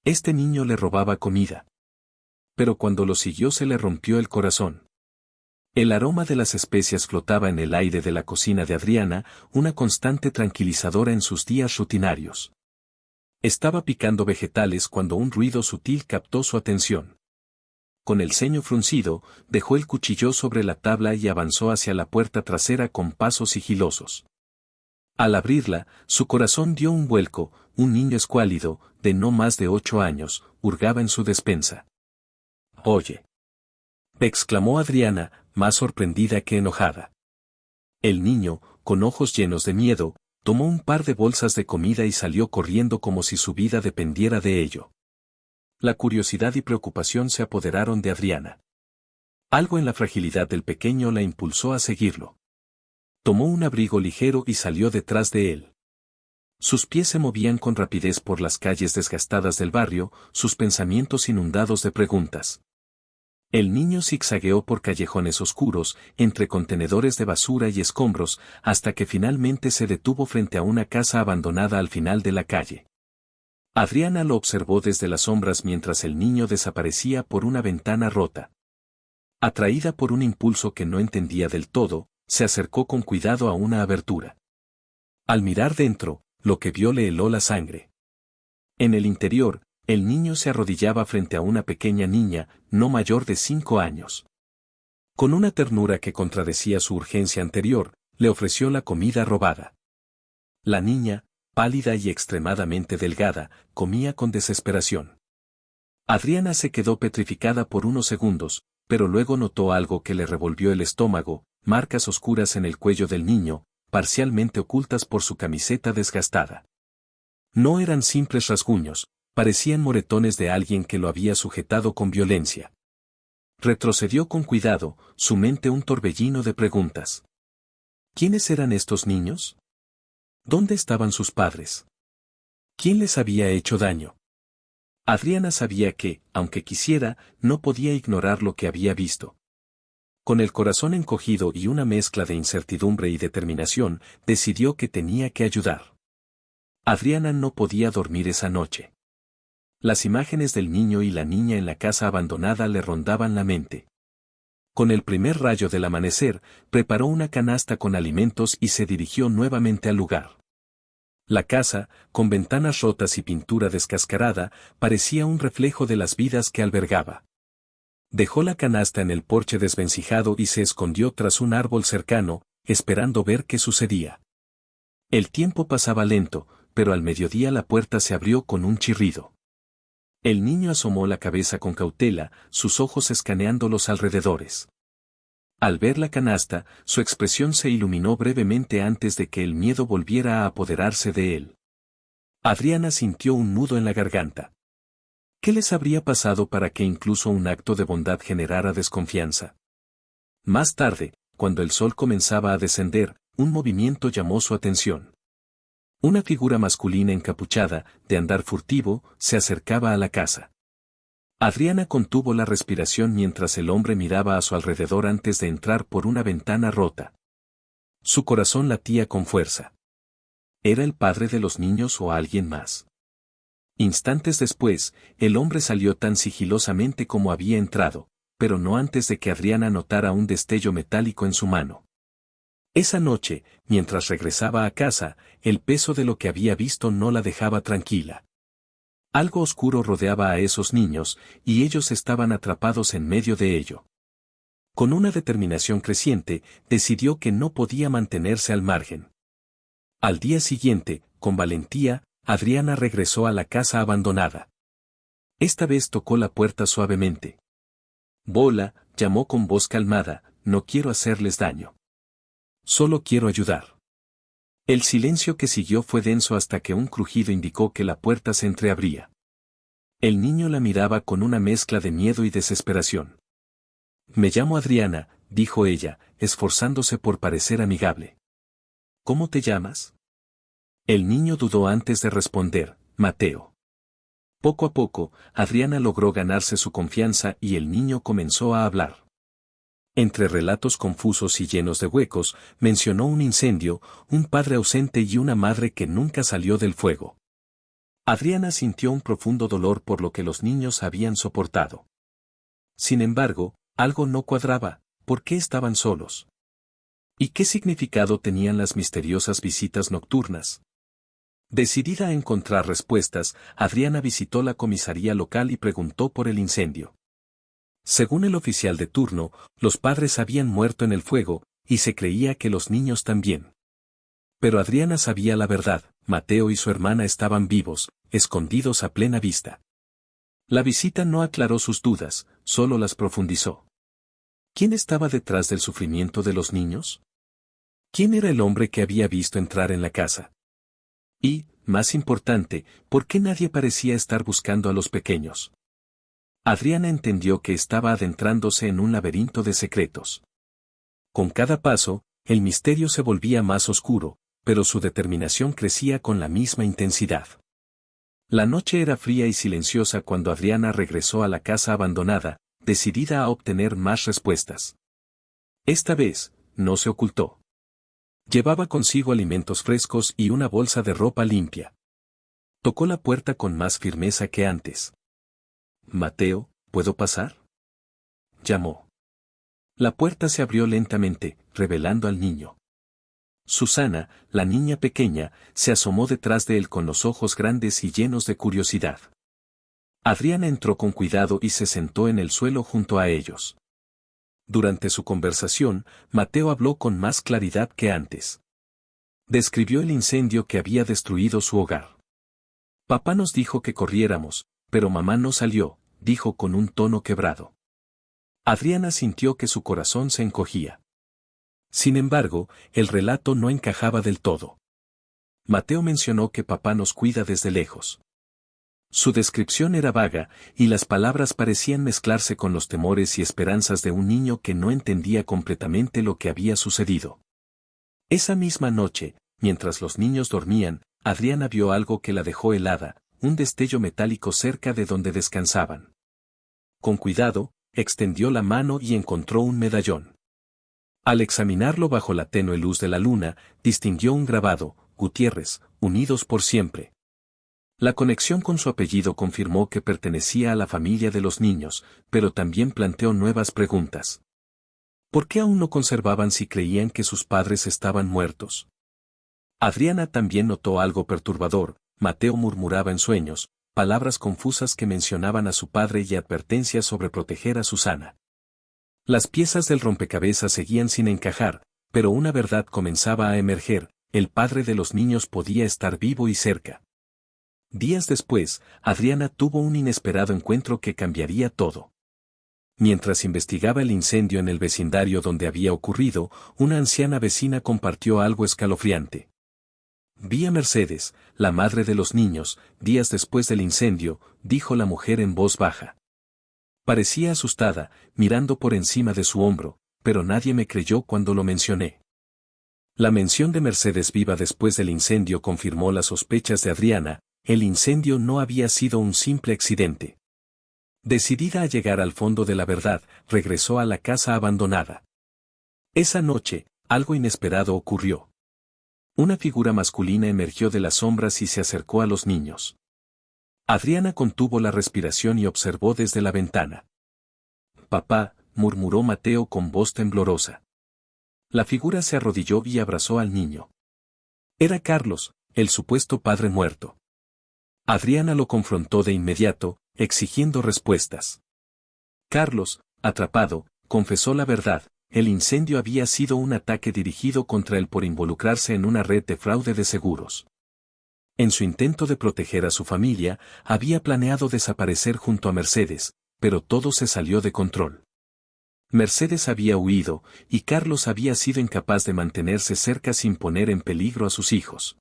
Este niño le robaba comida. Pero cuando lo siguió se le rompió el corazón. El aroma de las especias flotaba en el aire de la cocina de Adriana, una constante tranquilizadora en sus días rutinarios. Estaba picando vegetales cuando un ruido sutil captó su atención. Con el ceño fruncido, dejó el cuchillo sobre la tabla y avanzó hacia la puerta trasera con pasos sigilosos. Al abrirla, su corazón dio un vuelco, un niño escuálido, de no más de 8 años, hurgaba en su despensa. «Oye», exclamó Adriana, más sorprendida que enojada. El niño, con ojos llenos de miedo, tomó un par de bolsas de comida y salió corriendo como si su vida dependiera de ello. La curiosidad y preocupación se apoderaron de Adriana. Algo en la fragilidad del pequeño la impulsó a seguirlo. Tomó un abrigo ligero y salió detrás de él. Sus pies se movían con rapidez por las calles desgastadas del barrio, sus pensamientos inundados de preguntas. El niño zigzagueó por callejones oscuros, entre contenedores de basura y escombros, hasta que finalmente se detuvo frente a una casa abandonada al final de la calle. Adriana lo observó desde las sombras mientras el niño desaparecía por una ventana rota. Atraída por un impulso que no entendía del todo, se acercó con cuidado a una abertura. Al mirar dentro, lo que vio le heló la sangre. En el interior, el niño se arrodillaba frente a una pequeña niña, no mayor de 5 años. Con una ternura que contradecía su urgencia anterior, le ofreció la comida robada. La niña, pálida y extremadamente delgada, comía con desesperación. Adriana se quedó petrificada por unos segundos, pero luego notó algo que le revolvió el estómago, marcas oscuras en el cuello del niño, parcialmente ocultas por su camiseta desgastada. No eran simples rasguños, parecían moretones de alguien que lo había sujetado con violencia. Retrocedió con cuidado, su mente un torbellino de preguntas. ¿Quiénes eran estos niños? ¿Dónde estaban sus padres? ¿Quién les había hecho daño? Adriana sabía que, aunque quisiera, no podía ignorar lo que había visto. Con el corazón encogido y una mezcla de incertidumbre y determinación, decidió que tenía que ayudar. Adriana no podía dormir esa noche. Las imágenes del niño y la niña en la casa abandonada le rondaban la mente. Con el primer rayo del amanecer, preparó una canasta con alimentos y se dirigió nuevamente al lugar. La casa, con ventanas rotas y pintura descascarada, parecía un reflejo de las vidas que albergaba. Dejó la canasta en el porche desvencijado y se escondió tras un árbol cercano, esperando ver qué sucedía. El tiempo pasaba lento, pero al mediodía la puerta se abrió con un chirrido. El niño asomó la cabeza con cautela, sus ojos escaneando los alrededores. Al ver la canasta, su expresión se iluminó brevemente antes de que el miedo volviera a apoderarse de él. Adriana sintió un nudo en la garganta. ¿Qué les habría pasado para que incluso un acto de bondad generara desconfianza? Más tarde, cuando el sol comenzaba a descender, un movimiento llamó su atención. Una figura masculina encapuchada, de andar furtivo, se acercaba a la casa. Adriana contuvo la respiración mientras el hombre miraba a su alrededor antes de entrar por una ventana rota. Su corazón latía con fuerza. ¿Era el padre de los niños o alguien más? Instantes después, el hombre salió tan sigilosamente como había entrado, pero no antes de que Adriana notara un destello metálico en su mano. Esa noche, mientras regresaba a casa, el peso de lo que había visto no la dejaba tranquila. Algo oscuro rodeaba a esos niños, y ellos estaban atrapados en medio de ello. Con una determinación creciente, decidió que no podía mantenerse al margen. Al día siguiente, con valentía, Adriana regresó a la casa abandonada. Esta vez tocó la puerta suavemente. «Bola», llamó con voz calmada, «no quiero hacerles daño. Solo quiero ayudar». El silencio que siguió fue denso hasta que un crujido indicó que la puerta se entreabría. El niño la miraba con una mezcla de miedo y desesperación. «Me llamo Adriana», dijo ella, esforzándose por parecer amigable. «¿Cómo te llamas?» El niño dudó antes de responder, «Mateo». Poco a poco, Adriana logró ganarse su confianza y el niño comenzó a hablar. Entre relatos confusos y llenos de huecos, mencionó un incendio, un padre ausente y una madre que nunca salió del fuego. Adriana sintió un profundo dolor por lo que los niños habían soportado. Sin embargo, algo no cuadraba. ¿Por qué estaban solos? ¿Y qué significado tenían las misteriosas visitas nocturnas? Decidida a encontrar respuestas, Adriana visitó la comisaría local y preguntó por el incendio. Según el oficial de turno, los padres habían muerto en el fuego, y se creía que los niños también. Pero Adriana sabía la verdad: Mateo y su hermana estaban vivos, escondidos a plena vista. La visita no aclaró sus dudas, solo las profundizó. ¿Quién estaba detrás del sufrimiento de los niños? ¿Quién era el hombre que había visto entrar en la casa? Y, más importante, ¿por qué nadie parecía estar buscando a los pequeños? Adriana entendió que estaba adentrándose en un laberinto de secretos. Con cada paso, el misterio se volvía más oscuro, pero su determinación crecía con la misma intensidad. La noche era fría y silenciosa cuando Adriana regresó a la casa abandonada, decidida a obtener más respuestas. Esta vez, no se ocultó. Llevaba consigo alimentos frescos y una bolsa de ropa limpia. Tocó la puerta con más firmeza que antes. «Mateo, ¿puedo pasar?», llamó. La puerta se abrió lentamente, revelando al niño. Susana, la niña pequeña, se asomó detrás de él con los ojos grandes y llenos de curiosidad. Adriana entró con cuidado y se sentó en el suelo junto a ellos. Durante su conversación, Mateo habló con más claridad que antes. Describió el incendio que había destruido su hogar. «Papá nos dijo que corriéramos, pero mamá no salió», dijo con un tono quebrado. Adriana sintió que su corazón se encogía. Sin embargo, el relato no encajaba del todo. Mateo mencionó que papá nos cuida desde lejos. Su descripción era vaga, y las palabras parecían mezclarse con los temores y esperanzas de un niño que no entendía completamente lo que había sucedido. Esa misma noche, mientras los niños dormían, Adriana vio algo que la dejó helada: un destello metálico cerca de donde descansaban. Con cuidado, extendió la mano y encontró un medallón. Al examinarlo bajo la tenue luz de la luna, distinguió un grabado: Gutiérrez, unidos por siempre. La conexión con su apellido confirmó que pertenecía a la familia de los niños, pero también planteó nuevas preguntas. ¿Por qué aún no conservaban si creían que sus padres estaban muertos? Adriana también notó algo perturbador: Mateo murmuraba en sueños, palabras confusas que mencionaban a su padre y advertencias sobre proteger a Susana. Las piezas del rompecabezas seguían sin encajar, pero una verdad comenzaba a emerger: el padre de los niños podía estar vivo y cerca. Días después, Adriana tuvo un inesperado encuentro que cambiaría todo. Mientras investigaba el incendio en el vecindario donde había ocurrido, una anciana vecina compartió algo escalofriante. «Vi a Mercedes, la madre de los niños, días después del incendio», dijo la mujer en voz baja. Parecía asustada, mirando por encima de su hombro, pero nadie me creyó cuando lo mencioné. La mención de Mercedes viva después del incendio confirmó las sospechas de Adriana: el incendio no había sido un simple accidente. Decidida a llegar al fondo de la verdad, regresó a la casa abandonada. Esa noche, algo inesperado ocurrió. Una figura masculina emergió de las sombras y se acercó a los niños. Adriana contuvo la respiración y observó desde la ventana. «Papá», murmuró Mateo con voz temblorosa. La figura se arrodilló y abrazó al niño. Era Carlos, el supuesto padre muerto. Adriana lo confrontó de inmediato, exigiendo respuestas. Carlos, atrapado, confesó la verdad: el incendio había sido un ataque dirigido contra él por involucrarse en una red de fraude de seguros. En su intento de proteger a su familia, había planeado desaparecer junto a Mercedes, pero todo se salió de control. Mercedes había huido, y Carlos había sido incapaz de mantenerse cerca sin poner en peligro a sus hijos.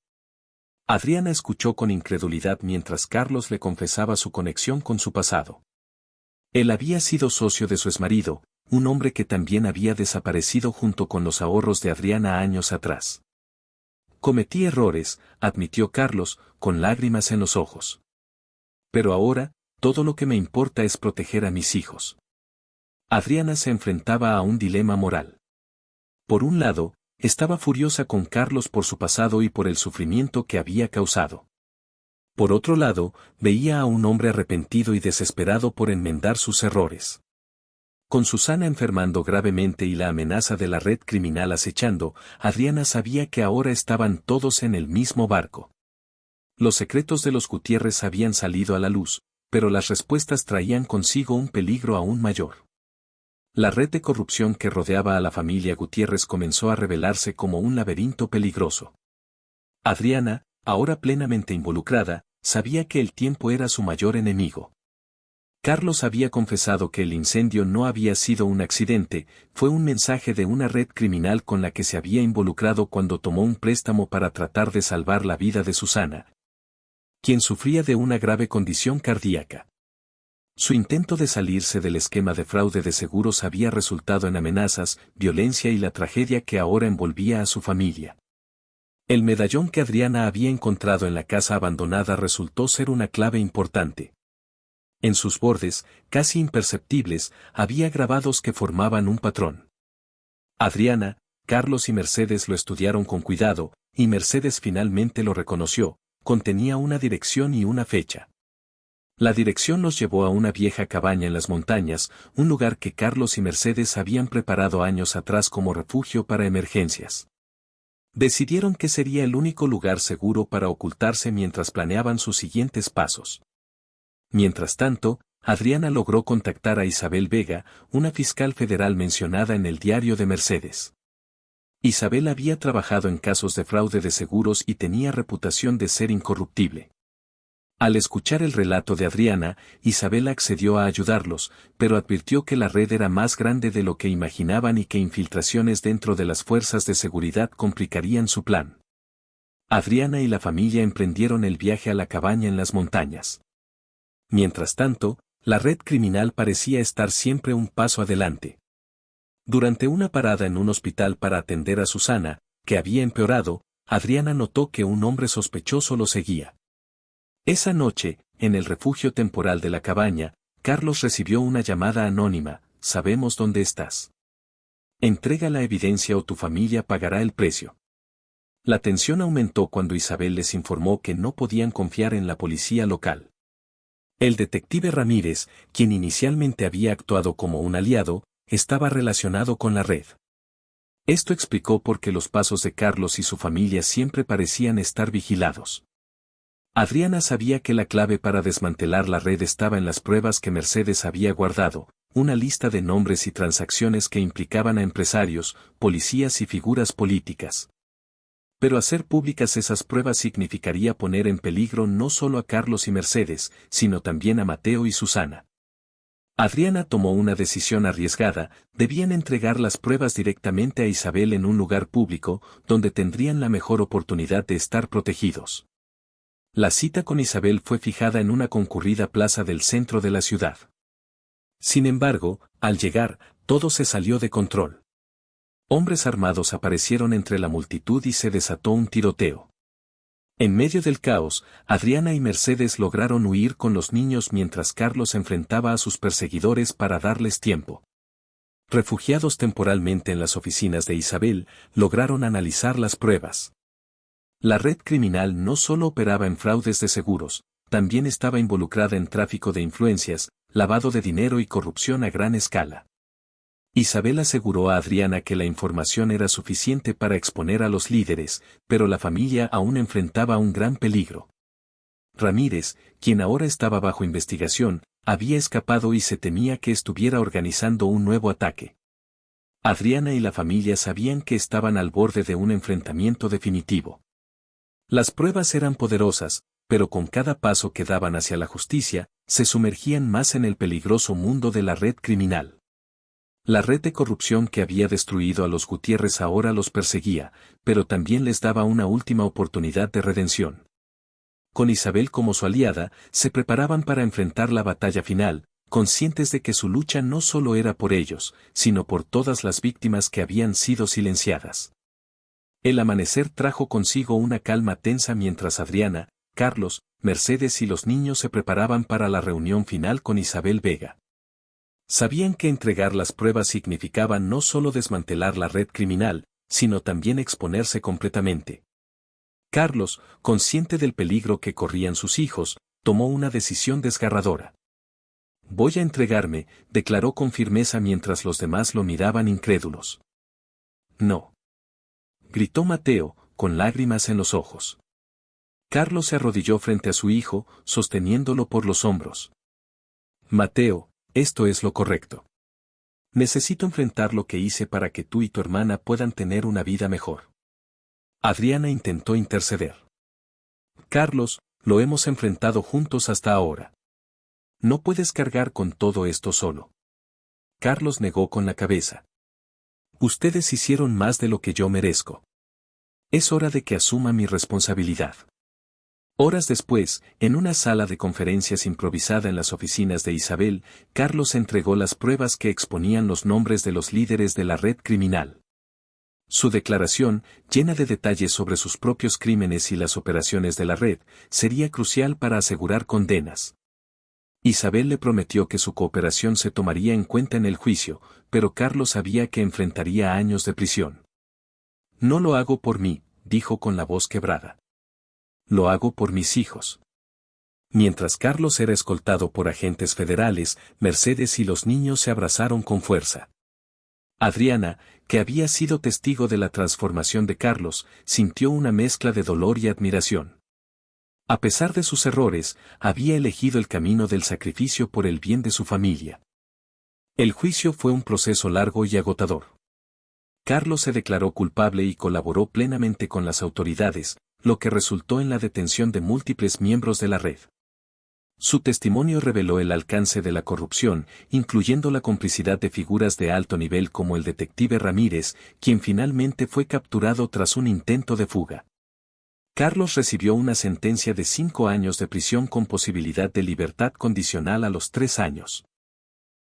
Adriana escuchó con incredulidad mientras Carlos le confesaba su conexión con su pasado. Él había sido socio de su exmarido, un hombre que también había desaparecido junto con los ahorros de Adriana años atrás. «Cometí errores», admitió Carlos, con lágrimas en los ojos. «Pero ahora, todo lo que me importa es proteger a mis hijos». Adriana se enfrentaba a un dilema moral. Por un lado, estaba furiosa con Carlos por su pasado y por el sufrimiento que había causado. Por otro lado, veía a un hombre arrepentido y desesperado por enmendar sus errores. Con Susana enfermando gravemente y la amenaza de la red criminal acechando, Adriana sabía que ahora estaban todos en el mismo barco. Los secretos de los Gutiérrez habían salido a la luz, pero las respuestas traían consigo un peligro aún mayor. La red de corrupción que rodeaba a la familia Gutiérrez comenzó a revelarse como un laberinto peligroso. Adriana, ahora plenamente involucrada, sabía que el tiempo era su mayor enemigo. Carlos había confesado que el incendio no había sido un accidente, fue un mensaje de una red criminal con la que se había involucrado cuando tomó un préstamo para tratar de salvar la vida de Susana, quien sufría de una grave condición cardíaca. Su intento de salirse del esquema de fraude de seguros había resultado en amenazas, violencia y la tragedia que ahora envolvía a su familia. El medallón que Adriana había encontrado en la casa abandonada resultó ser una clave importante. En sus bordes, casi imperceptibles, había grabados que formaban un patrón. Adriana, Carlos y Mercedes lo estudiaron con cuidado, y Mercedes finalmente lo reconoció, contenía una dirección y una fecha. La dirección los llevó a una vieja cabaña en las montañas, un lugar que Carlos y Mercedes habían preparado años atrás como refugio para emergencias. Decidieron que sería el único lugar seguro para ocultarse mientras planeaban sus siguientes pasos. Mientras tanto, Adriana logró contactar a Isabel Vega, una fiscal federal mencionada en el diario de Mercedes. Isabel había trabajado en casos de fraude de seguros y tenía reputación de ser incorruptible. Al escuchar el relato de Adriana, Isabel accedió a ayudarlos, pero advirtió que la red era más grande de lo que imaginaban y que infiltraciones dentro de las fuerzas de seguridad complicarían su plan. Adriana y la familia emprendieron el viaje a la cabaña en las montañas. Mientras tanto, la red criminal parecía estar siempre un paso adelante. Durante una parada en un hospital para atender a Susana, que había empeorado, Adriana notó que un hombre sospechoso lo seguía. Esa noche, en el refugio temporal de la cabaña, Carlos recibió una llamada anónima: "Sabemos dónde estás. Entrega la evidencia o tu familia pagará el precio". La tensión aumentó cuando Isabel les informó que no podían confiar en la policía local. El detective Ramírez, quien inicialmente había actuado como un aliado, estaba relacionado con la red. Esto explicó por qué los pasos de Carlos y su familia siempre parecían estar vigilados. Adriana sabía que la clave para desmantelar la red estaba en las pruebas que Mercedes había guardado, una lista de nombres y transacciones que implicaban a empresarios, policías y figuras políticas. Pero hacer públicas esas pruebas significaría poner en peligro no solo a Carlos y Mercedes, sino también a Mateo y Susana. Adriana tomó una decisión arriesgada: debían entregar las pruebas directamente a Isabel en un lugar público, donde tendrían la mejor oportunidad de estar protegidos. La cita con Isabel fue fijada en una concurrida plaza del centro de la ciudad. Sin embargo, al llegar, todo se salió de control. Hombres armados aparecieron entre la multitud y se desató un tiroteo. En medio del caos, Adriana y Mercedes lograron huir con los niños mientras Carlos enfrentaba a sus perseguidores para darles tiempo. Refugiados temporalmente en las oficinas de Isabel, lograron analizar las pruebas. La red criminal no solo operaba en fraudes de seguros, también estaba involucrada en tráfico de influencias, lavado de dinero y corrupción a gran escala. Isabel aseguró a Adriana que la información era suficiente para exponer a los líderes, pero la familia aún enfrentaba un gran peligro. Ramírez, quien ahora estaba bajo investigación, había escapado y se temía que estuviera organizando un nuevo ataque. Adriana y la familia sabían que estaban al borde de un enfrentamiento definitivo. Las pruebas eran poderosas, pero con cada paso que daban hacia la justicia, se sumergían más en el peligroso mundo de la red criminal. La red de corrupción que había destruido a los Gutiérrez ahora los perseguía, pero también les daba una última oportunidad de redención. Con Isabel como su aliada, se preparaban para enfrentar la batalla final, conscientes de que su lucha no solo era por ellos, sino por todas las víctimas que habían sido silenciadas. El amanecer trajo consigo una calma tensa mientras Adriana, Carlos, Mercedes y los niños se preparaban para la reunión final con Isabel Vega. Sabían que entregar las pruebas significaba no solo desmantelar la red criminal, sino también exponerse completamente. Carlos, consciente del peligro que corrían sus hijos, tomó una decisión desgarradora. Voy a entregarme, declaró con firmeza mientras los demás lo miraban incrédulos. No. Gritó Mateo, con lágrimas en los ojos. Carlos se arrodilló frente a su hijo, sosteniéndolo por los hombros. Mateo, esto es lo correcto. Necesito enfrentar lo que hice para que tú y tu hermana puedan tener una vida mejor. Adriana intentó interceder. Carlos, lo hemos enfrentado juntos hasta ahora. No puedes cargar con todo esto solo. Carlos negó con la cabeza. Ustedes hicieron más de lo que yo merezco. Es hora de que asuma mi responsabilidad. Horas después, en una sala de conferencias improvisada en las oficinas de Isabel, Carlos entregó las pruebas que exponían los nombres de los líderes de la red criminal. Su declaración, llena de detalles sobre sus propios crímenes y las operaciones de la red, sería crucial para asegurar condenas. Isabel le prometió que su cooperación se tomaría en cuenta en el juicio, pero Carlos sabía que enfrentaría años de prisión. No lo hago por mí, dijo con la voz quebrada. Lo hago por mis hijos. Mientras Carlos era escoltado por agentes federales, Mercedes y los niños se abrazaron con fuerza. Adriana, que había sido testigo de la transformación de Carlos, sintió una mezcla de dolor y admiración. A pesar de sus errores, había elegido el camino del sacrificio por el bien de su familia. El juicio fue un proceso largo y agotador. Carlos se declaró culpable y colaboró plenamente con las autoridades, lo que resultó en la detención de múltiples miembros de la red. Su testimonio reveló el alcance de la corrupción, incluyendo la complicidad de figuras de alto nivel como el detective Ramírez, quien finalmente fue capturado tras un intento de fuga. Carlos recibió una sentencia de 5 años de prisión con posibilidad de libertad condicional a los 3 años.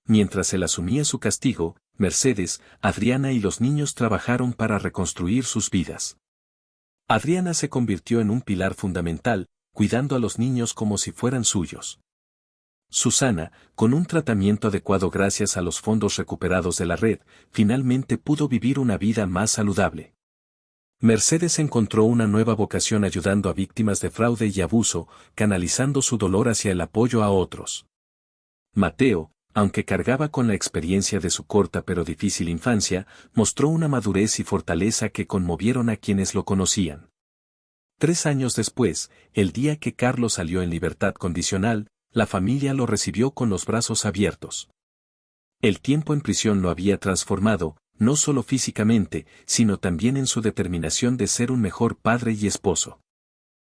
Mientras él asumía su castigo, Mercedes, Adriana y los niños trabajaron para reconstruir sus vidas. Adriana se convirtió en un pilar fundamental, cuidando a los niños como si fueran suyos. Susana, con un tratamiento adecuado gracias a los fondos recuperados de la red, finalmente pudo vivir una vida más saludable. Mercedes encontró una nueva vocación ayudando a víctimas de fraude y abuso, canalizando su dolor hacia el apoyo a otros. Mateo, aunque cargaba con la experiencia de su corta pero difícil infancia, mostró una madurez y fortaleza que conmovieron a quienes lo conocían. 3 años después, el día que Carlos salió en libertad condicional, la familia lo recibió con los brazos abiertos. El tiempo en prisión lo había transformado, no solo físicamente, sino también en su determinación de ser un mejor padre y esposo.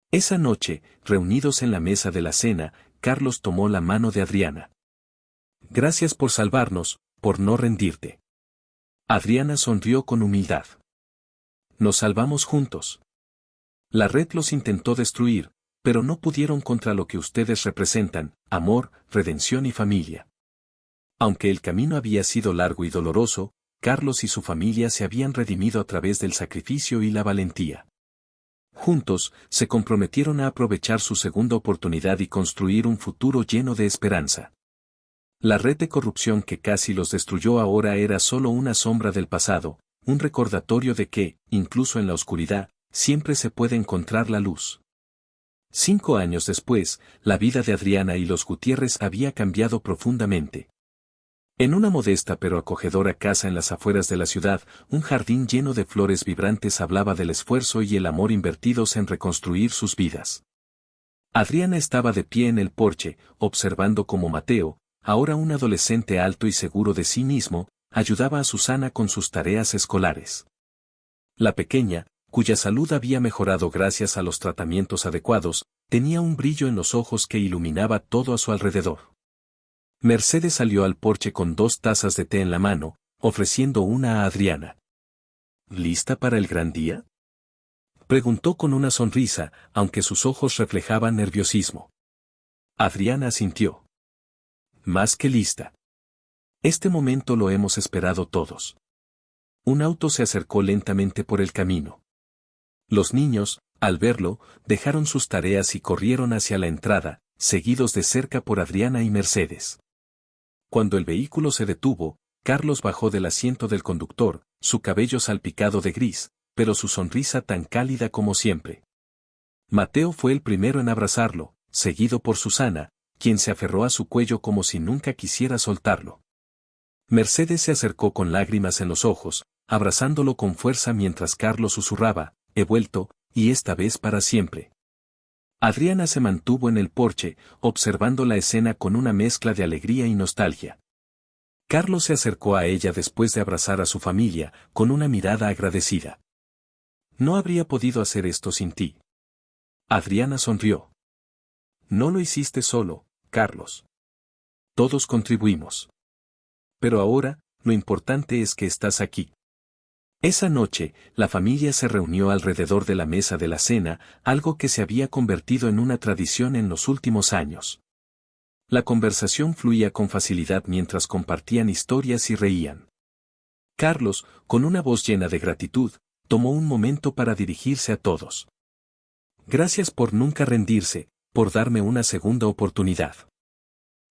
Esa noche, reunidos en la mesa de la cena, Carlos tomó la mano de Adriana. Gracias por salvarnos, por no rendirte. Adriana sonrió con humildad. Nos salvamos juntos. La red los intentó destruir, pero no pudieron contra lo que ustedes representan, amor, redención y familia. Aunque el camino había sido largo y doloroso, Carlos y su familia se habían redimido a través del sacrificio y la valentía. Juntos, se comprometieron a aprovechar su segunda oportunidad y construir un futuro lleno de esperanza. La red de corrupción que casi los destruyó ahora era solo una sombra del pasado, un recordatorio de que, incluso en la oscuridad, siempre se puede encontrar la luz. 5 años después, la vida de Adriana y los Gutiérrez había cambiado profundamente. En una modesta pero acogedora casa en las afueras de la ciudad, un jardín lleno de flores vibrantes hablaba del esfuerzo y el amor invertidos en reconstruir sus vidas. Adriana estaba de pie en el porche, observando cómo Mateo, ahora un adolescente alto y seguro de sí mismo, ayudaba a Susana con sus tareas escolares. La pequeña, cuya salud había mejorado gracias a los tratamientos adecuados, tenía un brillo en los ojos que iluminaba todo a su alrededor. Mercedes salió al porche con 2 tazas de té en la mano, ofreciendo una a Adriana. ¿Lista para el gran día?, preguntó con una sonrisa, aunque sus ojos reflejaban nerviosismo. Adriana asintió. Más que lista. Este momento lo hemos esperado todos. Un auto se acercó lentamente por el camino. Los niños, al verlo, dejaron sus tareas y corrieron hacia la entrada, seguidos de cerca por Adriana y Mercedes. Cuando el vehículo se detuvo, Carlos bajó del asiento del conductor, su cabello salpicado de gris, pero su sonrisa tan cálida como siempre. Mateo fue el primero en abrazarlo, seguido por Susana, quien se aferró a su cuello como si nunca quisiera soltarlo. Mercedes se acercó con lágrimas en los ojos, abrazándolo con fuerza mientras Carlos susurraba, «He vuelto, y esta vez para siempre». Adriana se mantuvo en el porche, observando la escena con una mezcla de alegría y nostalgia. Carlos se acercó a ella después de abrazar a su familia, con una mirada agradecida. «No habría podido hacer esto sin ti». Adriana sonrió. «No lo hiciste solo, Carlos. Todos contribuimos. Pero ahora, lo importante es que estás aquí». Esa noche, la familia se reunió alrededor de la mesa de la cena, algo que se había convertido en una tradición en los últimos años. La conversación fluía con facilidad mientras compartían historias y reían. Carlos, con una voz llena de gratitud, tomó un momento para dirigirse a todos. «Gracias por nunca rendirse, por darme una segunda oportunidad.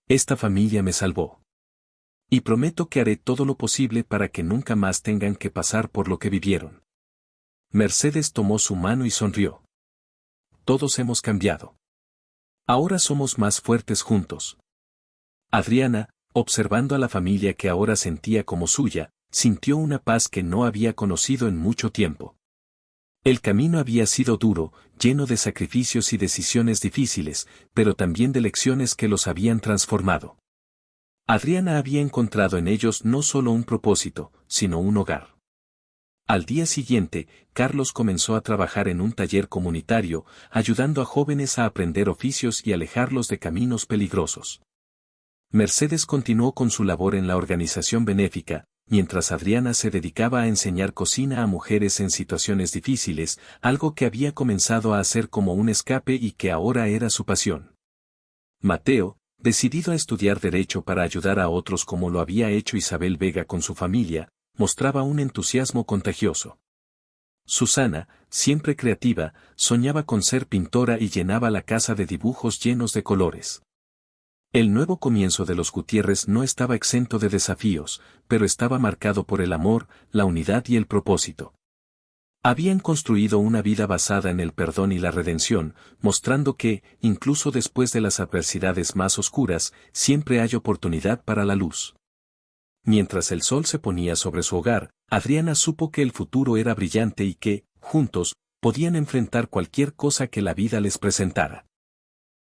Esta familia me salvó. Y prometo que haré todo lo posible para que nunca más tengan que pasar por lo que vivieron». Mercedes tomó su mano y sonrió. «Todos hemos cambiado. Ahora somos más fuertes juntos». Adriana, observando a la familia que ahora sentía como suya, sintió una paz que no había conocido en mucho tiempo. El camino había sido duro, lleno de sacrificios y decisiones difíciles, pero también de lecciones que los habían transformado. Adriana había encontrado en ellos no solo un propósito, sino un hogar. Al día siguiente, Carlos comenzó a trabajar en un taller comunitario, ayudando a jóvenes a aprender oficios y alejarlos de caminos peligrosos. Mercedes continuó con su labor en la organización benéfica, mientras Adriana se dedicaba a enseñar cocina a mujeres en situaciones difíciles, algo que había comenzado a hacer como un escape y que ahora era su pasión. Mateo, decidido a estudiar Derecho para ayudar a otros como lo había hecho Isabel Vega con su familia, mostraba un entusiasmo contagioso. Susana, siempre creativa, soñaba con ser pintora y llenaba la casa de dibujos llenos de colores. El nuevo comienzo de los Gutiérrez no estaba exento de desafíos, pero estaba marcado por el amor, la unidad y el propósito. Habían construido una vida basada en el perdón y la redención, mostrando que, incluso después de las adversidades más oscuras, siempre hay oportunidad para la luz. Mientras el sol se ponía sobre su hogar, Adriana supo que el futuro era brillante y que, juntos, podían enfrentar cualquier cosa que la vida les presentara.